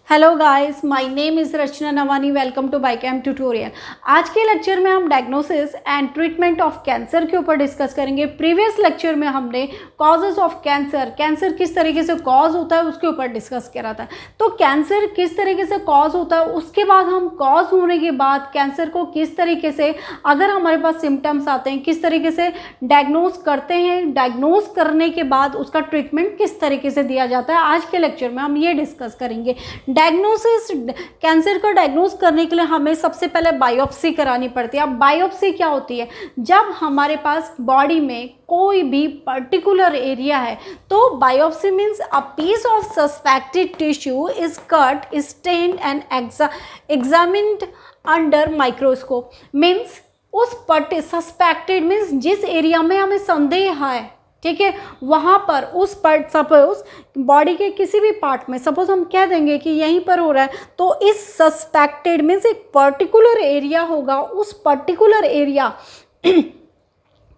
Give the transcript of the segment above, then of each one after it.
Hello guys, my name is Rachna Nawani. Welcome to Bycam tutorial. आज के lecture में हम diagnosis and treatment of cancer के ऊपर डिस्कस करेंगे। प्रीवियस लेक्चर में हमने कॉजेज ऑफ कैंसर किस तरीके से कॉज होता है उसके ऊपर डिस्कस करा था। तो कैंसर किस तरीके से कॉज होता है, उसके बाद हम कॉज होने के बाद कैंसर को किस तरीके से, अगर हमारे पास सिम्टम्स आते हैं, किस तरीके से डायग्नोज करते हैं, डायग्नोज करने के बाद उसका ट्रीटमेंट किस तरीके से दिया जाता है। आज के लेक्चर में हम ये डिस्कस करेंगे। डायग्नोसिस, कैंसर को डायग्नोज करने के लिए हमें सबसे पहले बायोप्सी करानी पड़ती है। अब बायोप्सी क्या होती है? जब हमारे पास बॉडी में कोई भी पर्टिकुलर एरिया है तो biopsy means a piece of suspected tissue is cut, stained and examined under microscope. Means उस सस्पेक्टेड मीन्स जिस एरिया में हमें संदेह है, ठीक है, वहाँ पर उस पार्ट, सपोज बॉडी के किसी भी पार्ट में, सपोज हम कह देंगे कि यहीं पर हो रहा है, तो इस सस्पेक्टेड मीन्स एक पर्टिकुलर एरिया होगा, उस पर्टिकुलर एरिया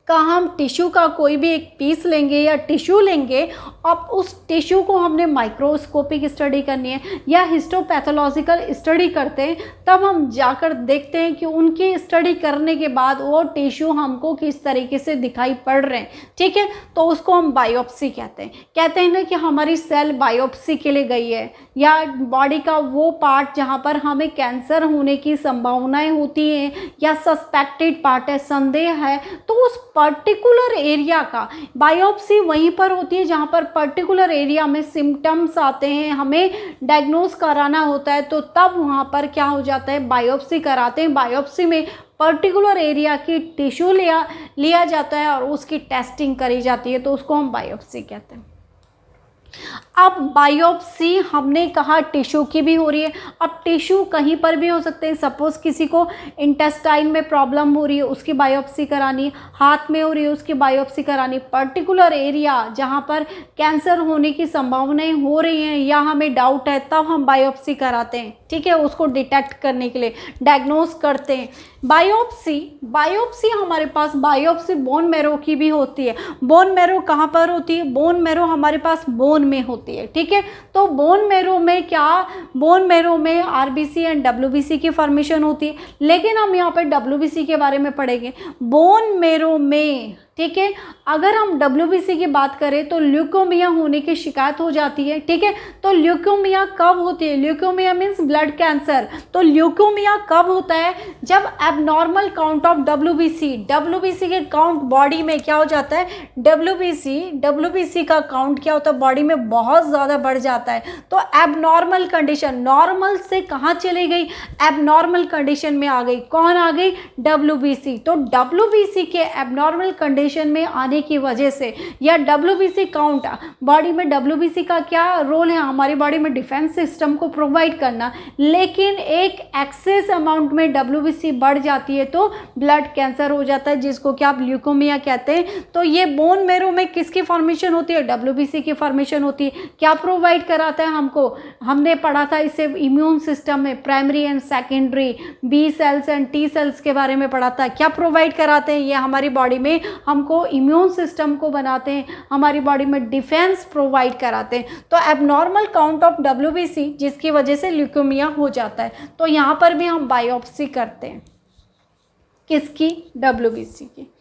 का हम टिश्यू का कोई भी एक पीस लेंगे या टिश्यू लेंगे। अब उस टिश्यू को हमने माइक्रोस्कोपिक स्टडी करनी है या हिस्टोपैथोलॉजिकल स्टडी करते हैं, तब हम जाकर देखते हैं कि उनकी स्टडी करने के बाद वो टिश्यू हमको किस तरीके से दिखाई पड़ रहे हैं, ठीक है। तो उसको हम बायोप्सी कहते हैं ना कि हमारी सेल बायोप्सी के लिए गई है, या बॉडी का वो पार्ट जहाँ पर हमें कैंसर होने की संभावनाएं होती हैं या सस्पेक्टेड पार्ट है, संदेह है, तो उस पर्टिकुलर एरिया का बायोप्सी वहीं पर होती है जहाँ पर पर्टिकुलर एरिया में सिम्टम्स आते हैं, हमें डायग्नोज कराना होता है। तो तब वहाँ पर क्या हो जाता है, बायोप्सी कराते हैं। बायोप्सी में पर्टिकुलर एरिया की टिश्यू लिया जाता है और उसकी टेस्टिंग करी जाती है, तो उसको हम बायोप्सी कहते हैं। अब बायोप्सी हमने कहा टिश्यू की भी हो रही है। अब टिश्यू कहीं पर भी हो सकते हैं। सपोज किसी को इंटेस्टाइन में प्रॉब्लम हो रही है, उसकी बायोप्सी करानी, हाथ में हो रही है, उसकी बायोप्सी करानी। पर्टिकुलर एरिया जहाँ पर कैंसर होने की संभावनाएं हो रही हैं या हमें डाउट है, तब हम बायोप्सी कराते हैं, ठीक है, उसको डिटेक्ट करने के लिए, डायग्नोज करते हैं। बायोप्सी हमारे पास बायोप्सी बोन मैरो की भी होती है। बोन मैरो कहाँ पर होती है? बोन मैरो हमारे पास बोन में होती है, ठीक है। तो बोन मैरो में क्या, बोन मैरो में आरबीसी एंड डब्ल्यूबीसी की फॉर्मेशन होती है, लेकिन हम यहाँ पे डब्ल्यूबीसी के बारे में पढ़ेंगे। बोन मैरो में, ठीक है, अगर हम डब्ल्यूबीसी की बात करें तो ल्यूकोमिया होने की शिकायत हो जाती है, ठीक है। तो ल्यूकोमिया कब होती है? Leukaemia means blood cancer. तो ल्यूकोमिया कब होता है? जब एबनॉर्मल काउंट ऑफ डब्ल्यूबीसी के काउंट बॉडी में क्या हो जाता है, डब्ल्यूबीसी का काउंट क्या होता है, बॉडी में बहुत ज़्यादा बढ़ जाता है। तो एबनॉर्मल कंडीशन, नॉर्मल से कहाँ चली गई, एबनॉर्मल कंडीशन में आ गई। कौन आ गई? डब्ल्यूबीसी। तो डब्ल्यूबीसी के एबनॉर्मल कंडीशन में आने की वजह से, या डब्ल्यूबीसी काउंट, बॉडी में डब्ल्यूबीसी का क्या रोल है, हमारी बॉडी में डिफेंस सिस्टम को प्रोवाइड करना, लेकिन एक एक्सेस अमाउंट में डब्ल्यूबीसी बढ़ जाती है तो ब्लड कैंसर हो जाता है, जिसको क्या आप ल्यूकोमिया कहते हैं। तो ये बोन मैरो में किसकी फॉर्मेशन होती है? डब्ल्यूबीसी की फॉर्मेशन होती है। क्या प्रोवाइड कराता है हमको? हमने पढ़ा था इसे इम्यून सिस्टम में, primary and secondary B cells and T cells के बारे में पढ़ा था। क्या प्रोवाइड कराते हैं? ये हमारी बॉडी में हमको इम्यून सिस्टम को बनाते हैं, हमारी बॉडी में डिफेंस प्रोवाइड कराते हैं। तो एबनॉर्मल काउंट ऑफ डब्ल्यूबीसी जिसकी वजह से ल्यूकेमिया हो जाता है। तो यहाँ पर भी हम बायोप्सी करते हैं, किसकी? डब्ल्यूबीसी की।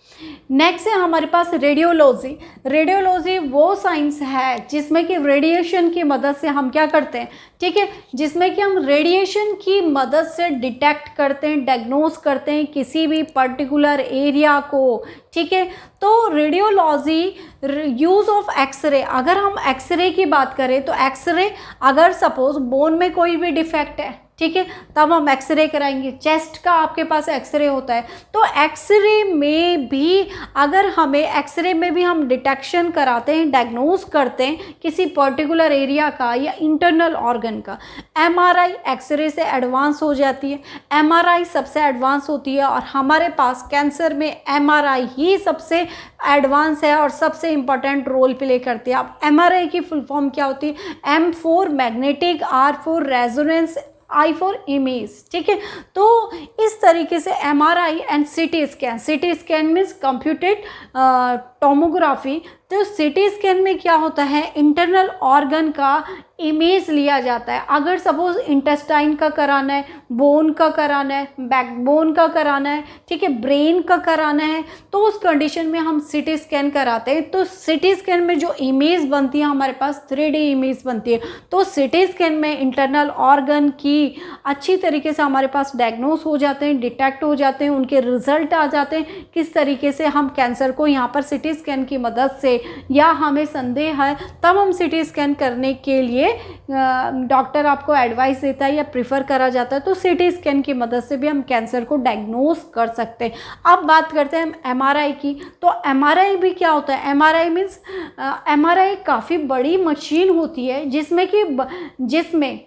नेक्स्ट है हमारे पास रेडियोलॉजी। रेडियोलॉजी वो साइंस है जिसमें कि रेडिएशन की मदद से हम क्या करते हैं, ठीक है, जिसमें कि हम रेडिएशन की मदद से डिटेक्ट करते हैं, डायग्नोज करते हैं किसी भी पर्टिकुलर एरिया को, ठीक है। तो रेडियोलॉजी, यूज़ ऑफ एक्सरे, अगर हम एक्सरे की बात करें तो एक्सरे, अगर सपोज बोन में कोई भी डिफेक्ट है, ठीक है, तब हम एक्सरे कराएंगे। चेस्ट का आपके पास एक्सरे होता है, तो एक्सरे में भी, अगर हमें एक्सरे में भी हम डिटेक्शन कराते हैं, डायग्नोज करते हैं किसी पर्टिकुलर एरिया का या इंटरनल ऑर्गन का। एमआरआई एक्सरे से एडवांस हो जाती है, एमआरआई सबसे एडवांस होती है, और हमारे पास कैंसर में एमआरआई ही सबसे एडवांस है और सबसे इम्पॉर्टेंट रोल प्ले करती है। अब एमआरआई की फुल फॉर्म क्या होती है? M for magnetic, R for resonance, I for image, ठीक है। तो इस तरीके से MRI and CT scan means computed tomography, तो सीटी स्कैन में क्या होता है, इंटरनल ऑर्गन का इमेज लिया जाता है। अगर सपोज इंटेस्टाइन का कराना है, बोन का कराना है, बैकबोन का कराना है, ठीक है, ब्रेन का कराना है, तो उस कंडीशन में हम सीटी स्कैन कराते हैं। तो सीटी स्कैन में जो इमेज बनती है हमारे पास 3D इमेज बनती है। तो सीटी स्कैन में इंटरनल ऑर्गन की अच्छी तरीके से हमारे पास डायग्नोस हो जाते हैं, डिटेक्ट हो जाते हैं, उनके रिजल्ट आ जाते हैं किस तरीके से हम कैंसर को यहाँ पर सीटी स्कैन की मदद से, या हमें संदेह है तब हम सीटी स्कैन करने के लिए डॉक्टर आपको एडवाइस देता है या प्रिफर करा जाता है। तो सीटी स्कैन की मदद से भी हम कैंसर को डायग्नोस कर सकते हैं। अब बात करते हैं एमआरआई की। तो एमआरआई भी क्या होता है, एमआरआई मीन्स एमआरआई काफ़ी बड़ी मशीन होती है जिसमें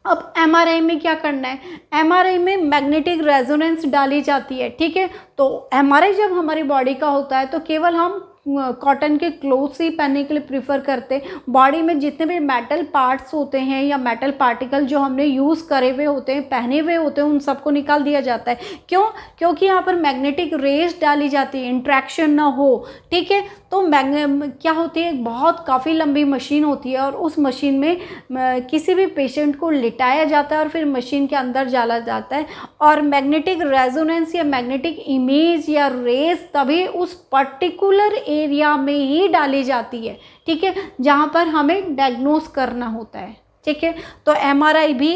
अब एमआरआई में क्या करना है, एमआरआई में मैग्नेटिक रेजोनेंस डाली जाती है, ठीक है। तो एमआरआई जब हमारी बॉडी का होता है तो केवल हम कॉटन के क्लोथ्स ही पहनने के लिए प्रीफर करते हैं। बॉडी में जितने भी मेटल पार्ट्स होते हैं या मेटल पार्टिकल जो हमने यूज़ करे हुए होते हैं, पहने हुए होते हैं, उन सबको निकाल दिया जाता है। क्यों? क्योंकि यहाँ पर मैग्नेटिक रेज डाली जाती है, इंट्रैक्शन ना हो, ठीक है। तो क्या होती है, बहुत काफ़ी लंबी मशीन होती है और उस मशीन में किसी भी पेशेंट को लिटाया जाता है और फिर मशीन के अंदर डाला जाता है और मैग्नेटिक रेजोनेंस या मैग्नेटिक इमेज या रेज तभी उस पर्टिकुलर एरिया में ही डाली जाती है, ठीक है, जहाँ पर हमें डायग्नोस करना होता है, ठीक है। तो एमआरआई भी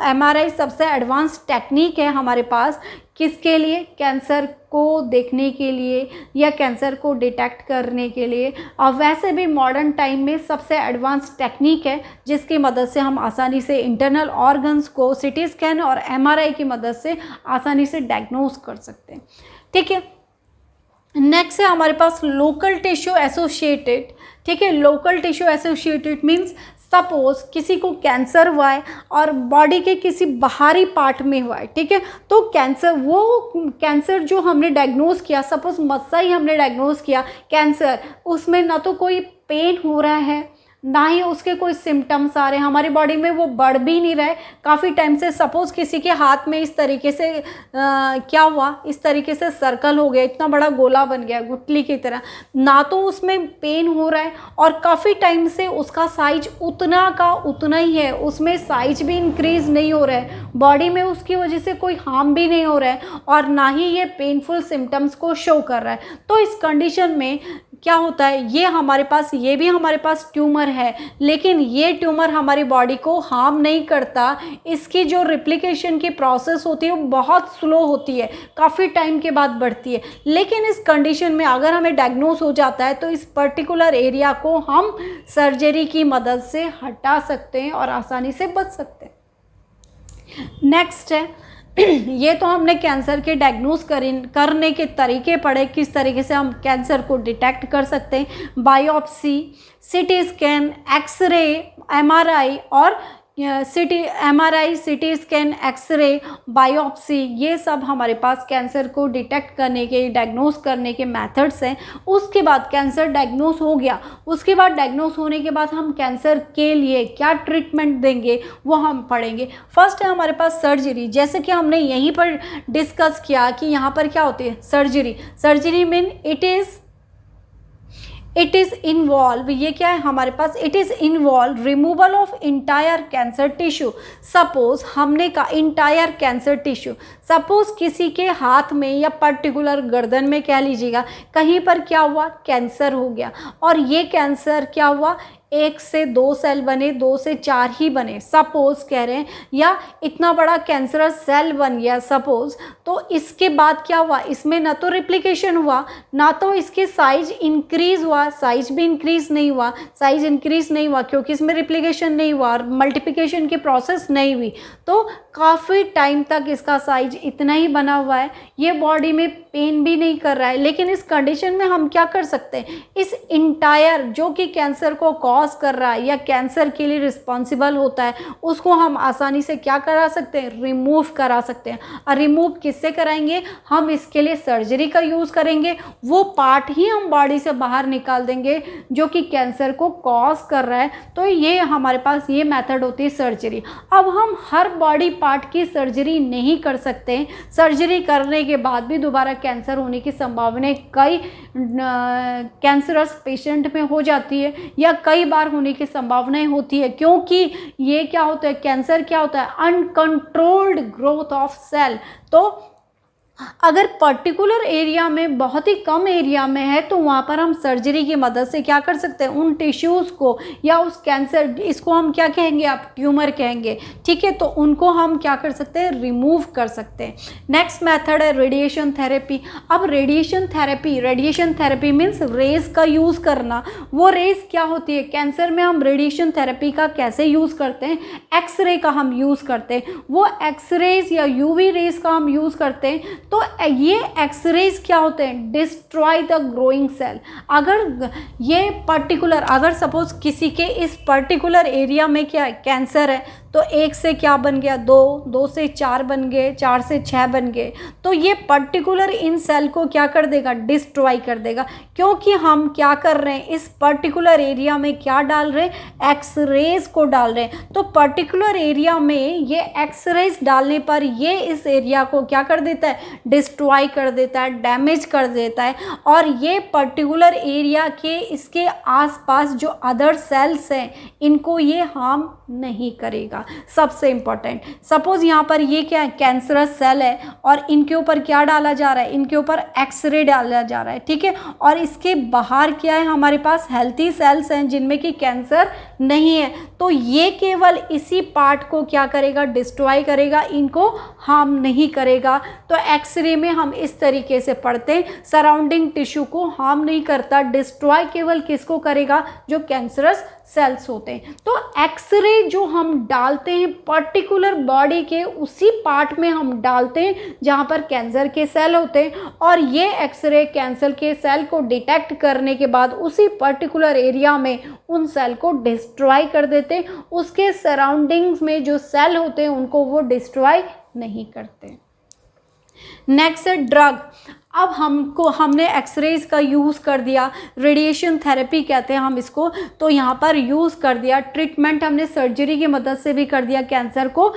एमआरआई सबसे एडवांस टेक्निक है हमारे पास, किसके लिए, कैंसर को देखने के लिए या कैंसर को डिटेक्ट करने के लिए। और वैसे भी मॉडर्न टाइम में सबसे एडवांस टेक्निक है जिसकी मदद से हम आसानी से इंटरनल ऑर्गन्स को सीटी स्कैन और एमआरआई की मदद से आसानी से डायग्नोस कर सकते हैं, ठीक है। नेक्स्ट है हमारे पास लोकल टिश्यू एसोसिएटेड, ठीक है। Local tissue associated means suppose किसी को कैंसर हुआ है और बॉडी के किसी बाहरी पार्ट में हुआ है, ठीक है। तो कैंसर जो हमने डायग्नोस किया, सपोज मस्सा ही हमने डायग्नोस किया कैंसर, उसमें ना तो कोई पेन हो रहा है ना ही उसके कोई सिम्टम्स आ रहे हैं, हमारी बॉडी में वो बढ़ भी नहीं रहे काफ़ी टाइम से। सपोज़ किसी के हाथ में इस तरीके से क्या हुआ, इस तरीके से सर्कल हो गया, इतना बड़ा गोला बन गया गुठली की तरह, ना तो उसमें पेन हो रहा है और काफ़ी टाइम से उसका साइज उतना का उतना ही है, उसमें साइज भी इंक्रीज़ नहीं हो रहा है, बॉडी में उसकी वजह से कोई हार्म भी नहीं हो रहा है और ना ही ये पेनफुल सिम्टम्स को शो कर रहा है। तो इस कंडीशन में क्या होता है, ये भी हमारे पास ट्यूमर है, लेकिन ये ट्यूमर हमारी बॉडी को हार्म नहीं करता। इसकी जो रिप्लिकेशन की प्रोसेस होती है वो बहुत स्लो होती है, काफ़ी टाइम के बाद बढ़ती है। लेकिन इस कंडीशन में अगर हमें डायग्नोस हो जाता है तो इस पर्टिकुलर एरिया को हम सर्जरी की मदद से हटा सकते हैं और आसानी से बच सकते हैं। नेक्स्ट है ये तो हमने कैंसर के डायग्नोस करने के तरीके पढ़े, किस तरीके से हम कैंसर को डिटेक्ट कर सकते हैं, biopsy, CT scan, X-ray, MRI और MRI, CT scan, X-ray, biopsy, ये सब हमारे पास कैंसर को डिटेक्ट करने के, डायग्नोस करने के मेथड्स हैं। उसके बाद कैंसर डायग्नोस हो गया, उसके बाद डायग्नोस होने के बाद हम कैंसर के लिए क्या ट्रीटमेंट देंगे वो हम पढ़ेंगे। फर्स्ट है हमारे पास सर्जरी, जैसे कि हमने यहीं पर डिस्कस किया कि यहाँ पर क्या होती है surgery mean it is involve, ये क्या है हमारे पास, it is involve removal of entire cancer tissue. Suppose हमने का इंटायर कैंसर टिश्यू, सपोज किसी के हाथ में या पर्टिकुलर गर्दन में कह लीजिएगा कहीं पर क्या हुआ, कैंसर हो गया और ये कैंसर क्या हुआ, 1 से 2 सेल बने, 2 से 4 ही बने, सपोज कह रहे हैं, या इतना बड़ा कैंसरस सेल बन गया सपोज। तो इसके बाद क्या हुआ, इसमें ना तो रिप्लिकेशन हुआ ना तो इसके साइज इंक्रीज हुआ, साइज इंक्रीज नहीं हुआ क्योंकि इसमें रिप्लिकेशन नहीं हुआ और मल्टीप्लिकेशन की प्रोसेस नहीं हुई। तो काफ़ी टाइम तक इसका साइज इतना ही बना हुआ है, ये बॉडी में पेन भी नहीं कर रहा है। लेकिन इस कंडीशन में हम क्या कर सकते हैं, इस इंटायर जो कि कैंसर को कॉज कर रहा है या कैंसर के लिए रिस्पॉन्सिबल होता है, उसको हम आसानी से क्या करा सकते हैं, रिमूव करा सकते हैं। और रिमूव किससे कराएंगे, हम इसके लिए सर्जरी का यूज़ करेंगे। वो पार्ट ही हम बॉडी से बाहर निकाल देंगे जो कि कैंसर को कॉज कर रहा है। तो ये हमारे पास ये मेथड होती है सर्जरी। अब हम हर बॉडी पार्ट की सर्जरी नहीं कर सकते। सर्जरी करने के बाद भी दोबारा कैंसर होने की संभावना कई कैंसरस पेशेंट में हो जाती है या कई बार होने की संभावनाएं होती है, क्योंकि ये क्या होता है, कैंसर क्या होता है, अनकंट्रोल्ड ग्रोथ ऑफ सेल। तो अगर पर्टिकुलर एरिया में, बहुत ही कम एरिया में है, तो वहाँ पर हम सर्जरी की मदद से क्या कर सकते हैं, उन टिश्यूज़ को या उस कैंसर, इसको हम क्या कहेंगे, आप ट्यूमर कहेंगे, ठीक है, तो उनको हम क्या कर सकते हैं, रिमूव कर सकते हैं। नेक्स्ट मेथड है रेडिएशन थेरेपी। अब रेडिएशन थेरेपी मीन्स रेज का यूज़ करना। वो रेज क्या होती है, कैंसर में हम रेडिएशन थेरेपी का कैसे यूज़ करते हैं, एक्सरे का हम यूज़ करते हैं। वो एक्सरेज या यूवी रेज का हम यूज़ करते हैं। तो ये एक्सरेज क्या होते हैं, डिस्ट्रॉय द ग्रोइंग सेल। अगर ये पर्टिकुलर, अगर सपोज किसी के इस पर्टिकुलर एरिया में क्या है, कैंसर है, तो 1 से क्या बन गया, 2, 2 से 4 बन गए, 4 से 6 बन गए, तो ये पर्टिकुलर इन सेल को क्या कर देगा, डिस्ट्रॉय कर देगा। क्योंकि हम क्या कर रहे हैं, इस पर्टिकुलर एरिया में क्या डाल रहे हैं, एक्सरेज को डाल रहे हैं। तो पर्टिकुलर एरिया में ये एक्सरेज डालने पर ये इस एरिया को क्या कर देता है, डिस्ट्रॉय कर देता है, डैमेज कर देता है। और ये पर्टिकुलर एरिया के इसके आसपास जो अदर सेल्स हैं, इनको ये हार्म नहीं करेगा। सबसे इंपॉर्टेंट, सपोज यहाँ पर ये क्या है, कैंसरस सेल है और इनके ऊपर क्या डाला जा रहा है, इनके ऊपर एक्सरे डाला जा रहा है, ठीक है, और इसके बाहर क्या है, हमारे पास हेल्थी सेल्स हैं जिनमें कि कैंसर नहीं है। तो ये केवल इसी पार्ट को क्या करेगा, डिस्ट्रॉय करेगा, इनको हार्म नहीं करेगा। तो एक्सरे में हम इस तरीके से पढ़ते हैं, सराउंडिंग टिश्यू को हार्म नहीं करता, डिस्ट्रॉय केवल किसको करेगा, जो कैंसरस सेल्स होते हैं। तो एक्सरे जो हम डालते हैं पर्टिकुलर बॉडी के उसी पार्ट में हम डालते हैं जहाँ पर कैंसर के सेल होते हैं, और ये एक्सरे कैंसर के सेल को डिटेक्ट करने के बाद उसी पर्टिकुलर एरिया में उन सेल को डिस्ट्रॉय कर देते हैं। उसके सराउंडिंग्स में जो सेल होते हैं उनको वो डिस्ट्रॉय नहीं करते। नेक्स्ट है ड्रग। अब हमने एक्सरेज का यूज़ कर दिया, रेडिएशन थेरेपी कहते हैं हम इसको, तो यहाँ पर यूज़ कर दिया। ट्रीटमेंट हमने सर्जरी की मदद से भी कर दिया कैंसर को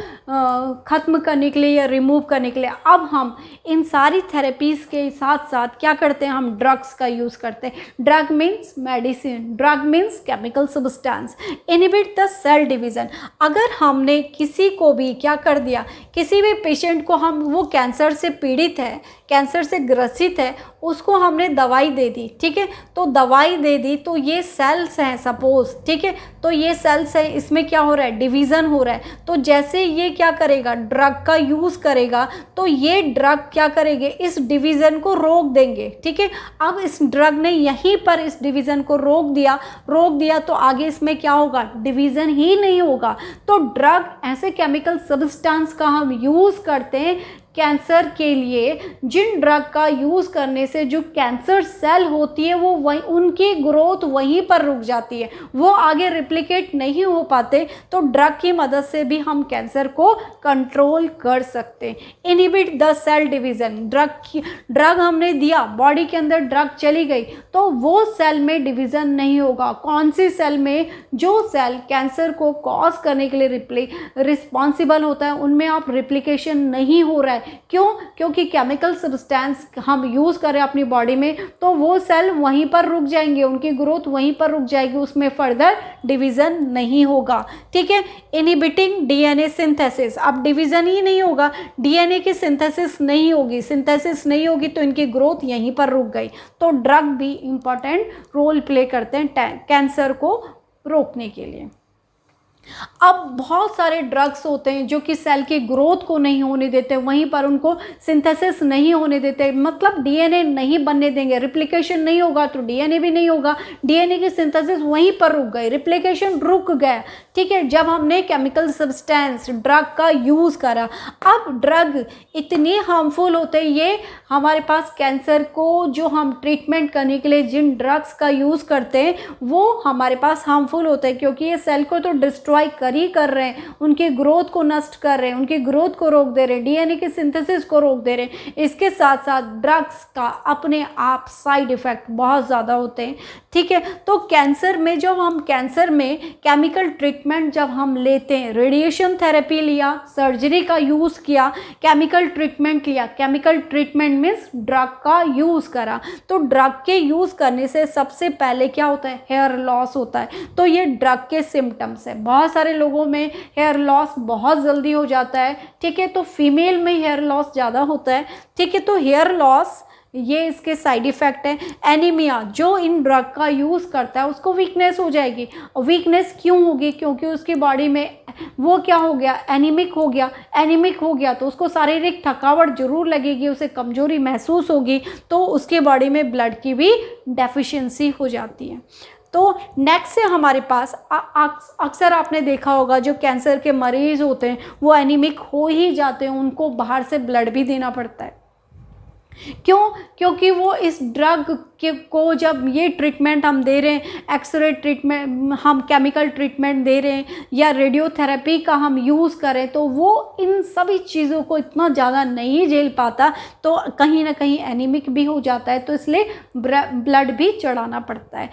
ख़त्म करने के लिए या रिमूव करने के लिए। अब हम इन सारी थेरेपीज़ के साथ साथ क्या करते हैं, हम ड्रग्स का यूज़ करते हैं। Drug means medicine, drug means chemical substance, inhibit the cell division. अगर हमने किसी को भी क्या कर दिया, किसी भी पेशेंट को, हम वो कैंसर से पीड़ित है, कैंसर से ग्रसित है, उसको हमने दवाई दे दी, ठीक है, तो दवाई दे दी, तो ये सेल्स हैं सपोज, ठीक है, तो ये सेल्स है, इसमें क्या हो रहा है, डिवीज़न हो रहा है। तो जैसे ये क्या करेगा, ड्रग का यूज़ करेगा, तो ये ड्रग क्या करेंगे, इस डिवीज़न को रोक देंगे, ठीक है। अब इस ड्रग ने यहीं पर इस डिवीज़न को रोक दिया तो आगे इसमें क्या होगा, डिवीज़न ही नहीं होगा। तो ड्रग ऐसे केमिकल सब्सटेंस का हम यूज़ करते हैं कैंसर के लिए, जिन ड्रग का यूज़ करने से जो कैंसर सेल होती है वो वहीं, उनकी ग्रोथ वहीं पर रुक जाती है, वो आगे रिप्लिकेट नहीं हो पाते। तो ड्रग की मदद से भी हम कैंसर को कंट्रोल कर सकते हैं। Inhibit the cell division, drug हमने दिया, बॉडी के अंदर ड्रग चली गई, तो वो सेल में डिवीज़न नहीं होगा। कौन सी सेल में, जो सेल कैंसर को कॉज करने के लिए रिस्पॉन्सिबल होता है, उनमें आप रिप्लिकेशन नहीं हो रहा है। क्यों? क्योंकि केमिकल सब्सटेंस हम यूज़ करें अपनी बॉडी में, तो वो सेल वहीं पर रुक जाएंगे, उनकी ग्रोथ वहीं पर रुक जाएगी, उसमें फर्दर डिवीज़न नहीं होगा, ठीक है। इनहिबिटिंग डीएनए सिंथेसिस, अब डिवीज़न ही नहीं होगा, डीएनए की सिंथेसिस नहीं होगी तो इनकी ग्रोथ यहीं पर रुक गई। तो ड्रग भी इंपॉर्टेंट रोल प्ले करते हैं कैंसर को रोकने के लिए। अब बहुत सारे ड्रग्स होते हैं जो कि सेल की ग्रोथ को नहीं होने देते, वहीं पर उनको सिंथेसिस नहीं होने देते, मतलब डीएनए नहीं बनने देंगे, रिप्लिकेशन नहीं होगा तो डीएनए भी नहीं होगा, डीएनए की सिंथेसिस वहीं पर रुक गई, रिप्लिकेशन रुक गया, ठीक है, जब हमने केमिकल सब्सटेंस ड्रग का यूज़ करा। अब ड्रग इतनी हार्मफुल होते हैं, ये हमारे पास कैंसर को जो हम ट्रीटमेंट करने के लिए जिन ड्रग्स का यूज़ करते हैं वो हमारे पास हार्मफुल होते हैं, क्योंकि ये सेल को तो डिस्ट्रॉय कर रहे हैं, उनकी ग्रोथ को नष्ट कर रहे हैं, उनकी ग्रोथ को रोक दे रहे हैं, डीएनए की सिंथेसिस को रोक दे रहे हैं। इसके साथ साथ ड्रग्स का अपने आप साइड इफ़ेक्ट बहुत ज़्यादा होते हैं, ठीक है। तो कैंसर में जब हम कैंसर में केमिकल ट्रीटमेंट जब हम लेते हैं, रेडिएशन थेरेपी लिया, सर्जरी का यूज़ किया, केमिकल ट्रीटमेंट लिया, केमिकल ट्रीटमेंट मीन्स ड्रग का यूज़ करा, तो ड्रग के यूज़ करने से सबसे पहले क्या होता है, हेयर लॉस होता है। तो ये ड्रग के सिम्टम्स है, बहुत सारे लोगों में हेयर लॉस बहुत जल्दी हो जाता है, ठीक है, तो फीमेल में हेयर लॉस ज़्यादा होता है, ठीक है। तो हेयर लॉस ये इसके साइड इफ़ेक्ट है। एनीमिया, जो इन ड्रग का यूज़ करता है उसको वीकनेस हो जाएगी, और वीकनेस क्यों होगी, क्योंकि उसकी बॉडी में वो क्या हो गया, एनीमिक हो गया, एनीमिक हो गया तो उसको शारीरिक थकावट जरूर लगेगी, उसे कमजोरी महसूस होगी, तो उसकी बॉडी में ब्लड की भी डेफिशिएंसी हो जाती है। तो नेक्स्ट से हमारे पास अक्सर आपने देखा होगा जो कैंसर के मरीज होते हैं वो एनीमिक हो ही जाते हैं, उनको बाहर से ब्लड भी देना पड़ता है। क्यों? क्योंकि वो इस ड्रग को जब ये ट्रीटमेंट हम दे रहे हैं, एक्सरे ट्रीटमेंट, हम केमिकल ट्रीटमेंट दे रहे हैं या रेडियोथेरेपी का हम यूज़ करें, तो वो इन सभी चीज़ों को इतना ज़्यादा नहीं झेल पाता, तो कहीं ना कहीं एनीमिक भी हो जाता है, तो इसलिए ब्लड भी चढ़ाना पड़ता है।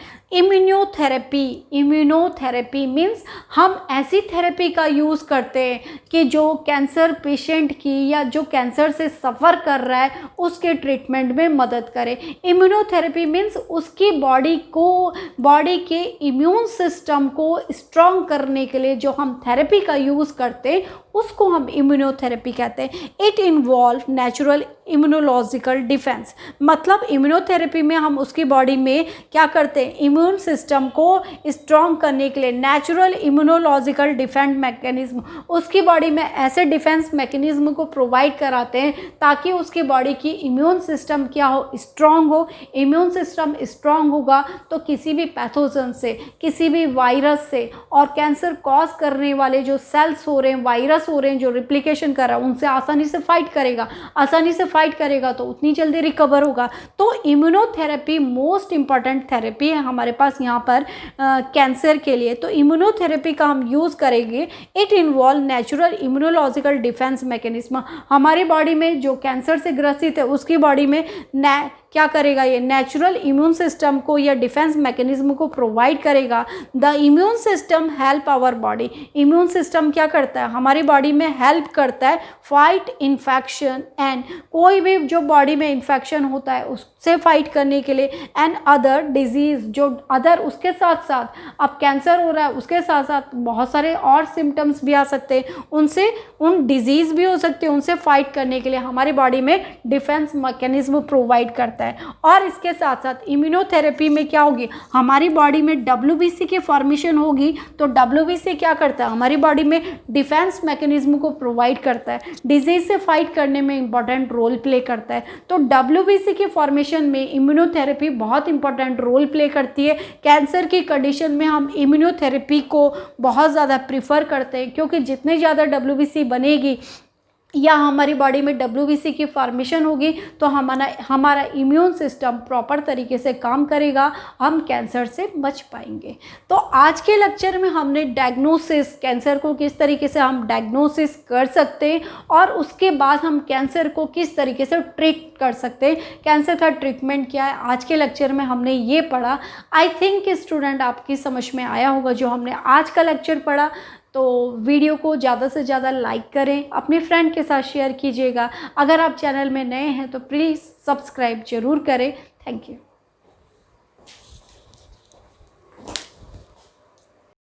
इम्यूनोथेरेपी मीन्स हम ऐसी थेरेपी का यूज़ करते हैं कि जो कैंसर पेशेंट की या जो कैंसर से सफ़र कर रहा है उसके ट्रीटमेंट में मदद करे। इम्यूनोथेरेपी मीन्स उसकी बॉडी के इम्यून सिस्टम को स्ट्रॉन्ग करने के लिए जो हम थेरेपी का यूज़ करते हैं उसको हम इम्यूनोथेरेपी कहते हैं। It involve natural immunological defence, मतलब इम्यूनोथेरेपी में हम उसकी बॉडी में क्या करते हैं, इम्यून सिस्टम को स्ट्रॉन्ग करने के लिए नेचुरल इम्यूनोलॉजिकल डिफेंस मैकेनिज्म, उसकी बॉडी में ऐसे डिफेंस मैकेनिज्म को प्रोवाइड कराते हैं ताकि उसकी बॉडी की इम्यून सिस्टम क्या हो, स्ट्रॉन्ग हो। इम्यून सिस्टम स्ट्रॉन्ग होगा तो किसी भी पैथोजन से, किसी भी वायरस से, और कैंसर कॉज करने वाले जो सेल्स हो रहे हैं, वायरस हो रहे हैं जो रिप्लिकेशन कर रहा है, उनसे आसानी से फाइट करेगा तो उतनी जल्दी रिकवर होगा। तो इम्यूनोथेरेपी मोस्ट इंपॉर्टेंट थेरेपी है हमारे पास यहाँ पर कैंसर के लिए। तो इम्यूनोथेरेपी का हम यूज़ करेंगे। It involve natural immunological defence mechanism, हमारी बॉडी में जो कैंसर से ग्रसित है उसकी बॉडी में क्या करेगा, ये नेचुरल इम्यून सिस्टम को या डिफेंस मैकेनिज्म को प्रोवाइड करेगा। The immune system help our body, immune system क्या करता है, हमारी बॉडी में हेल्प करता है फाइट इन्फेक्शन एंड, कोई भी जो बॉडी में इन्फेक्शन होता है उससे फाइट करने के लिए, एंड अदर डिजीज़, जो अदर उसके साथ साथ अब कैंसर हो रहा है उसके साथ साथ बहुत सारे और सिम्टम्स भी आ सकते हैं, उनसे उन डिजीज़ भी हो सकते हैं, उनसे फाइट करने के लिए हमारी बॉडी में डिफेंस मैकेनिज्म प्रोवाइड करता है। और इसके साथ साथ इम्यूनोथेरेपी में क्या होगी, हमारी बॉडी में WBC की फॉर्मेशन होगी, तो WBC क्या करता है, हमारी बॉडी में डिफेंस मैकेनिज्म को प्रोवाइड करता है, डिजीज से फाइट करने में इंपॉर्टेंट रोल प्ले करता है। तो WBC की फॉर्मेशन में इम्यूनोथेरेपी बहुत इंपॉर्टेंट रोल प्ले करती है। कैंसर की कंडीशन में हम इम्यूनोथेरेपी को बहुत ज़्यादा प्रीफर करते हैं, क्योंकि जितनी ज़्यादा WBC बनेगी या हमारी बॉडी में WBC की फॉर्मेशन होगी तो हमारा इम्यून सिस्टम प्रॉपर तरीके से काम करेगा, हम कैंसर से बच पाएंगे। तो आज के लेक्चर में हमने डायग्नोसिस, कैंसर को किस तरीके से हम डायग्नोसिस कर सकते हैं और उसके बाद हम कैंसर को किस तरीके से ट्रीट कर सकते हैं, कैंसर का ट्रीटमेंट क्या है, आज के लेक्चर में हमने ये पढ़ा। आई थिंक स्टूडेंट आपकी समझ में आया होगा जो हमने आज का लेक्चर पढ़ा। तो वीडियो को ज़्यादा से ज़्यादा लाइक करें, अपने फ्रेंड के साथ शेयर कीजिएगा। अगर आप चैनल में नए हैं तो प्लीज़ सब्सक्राइब ज़रूर करें। Thank you.